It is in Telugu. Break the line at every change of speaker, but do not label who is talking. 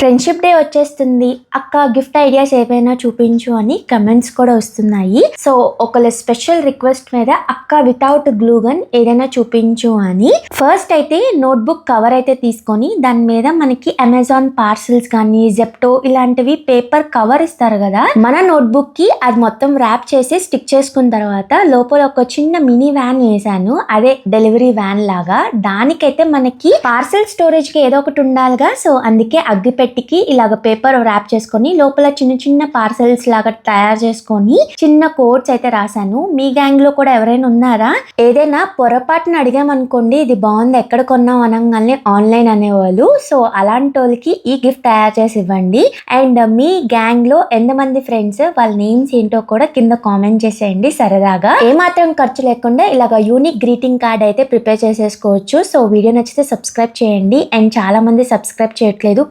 ఫ్రెండ్షిప్ డే వచ్చేస్తుంది, అక్క గిఫ్ట్ ఐడియాస్ ఏవైనా చూపించు అని కమెంట్స్ కూడా వస్తున్నాయి. సో ఒకళ్ళ స్పెషల్ రిక్వెస్ట్ మీద అక్క వితౌట్ గ్లూ గన్ ఏదైనా చూపించు అని. ఫస్ట్ అయితే నోట్బుక్ కవర్ అయితే తీసుకొని దాని మీద మనకి అమెజాన్ పార్సల్స్ కానీ జెప్టో ఇలాంటివి పేపర్ కవర్ ఇస్తారు కదా, మన నోట్బుక్ కి అది మొత్తం ర్యాప్ చేసి స్టిక్ చేసుకున్న తర్వాత లోపల ఒక చిన్న మినీ వ్యాన్ వేసాను, అదే డెలివరీ వ్యాన్ లాగా. దానికైతే మనకి పార్సల్ స్టోరేజ్ కి ఏదో ఒకటి ఉండాలిగా, సో అందుకే అగ్గిపెట్టికి ఇలాగ పేపర్ ర్యాప్ చేసుకొని లోపల చిన్న చిన్న పార్సల్స్ లాగా తయారు చేసుకొని చిన్న కోడ్స్ అయితే రాశాను. మీ గ్యాంగ్ లో కూడా ఎవరైనా ఉన్నారా? ఏదైనా పొరపాటున అడిగామనుకోండి ఇది బాగుంది ఎక్కడ కొన్నాం అనగానే ఆన్లైన్ అనేవాళ్ళు, సో అలాంటి వాళ్ళకి ఈ గిఫ్ట్ తయారు చేసి ఇవ్వండి. అండ్ మీ గ్యాంగ్ లో ఎంతమంది ఫ్రెండ్స్, వాళ్ళ నేమ్స్ ఏంటో కూడా కింద కామెంట్ చేసేయండి. సరదాగా ఏమాత్రం ఖర్చు లేకుండా ఇలాగ యూనిక్ గ్రీటింగ్ కార్డ్ అయితే ప్రిపేర్ చేసేసుకోవచ్చు. సో వీడియో నచ్చితే సబ్స్క్రైబ్ చేయండి. అండ్ చాలా మంది సబ్స్క్రైబ్ చేయట్లేదు.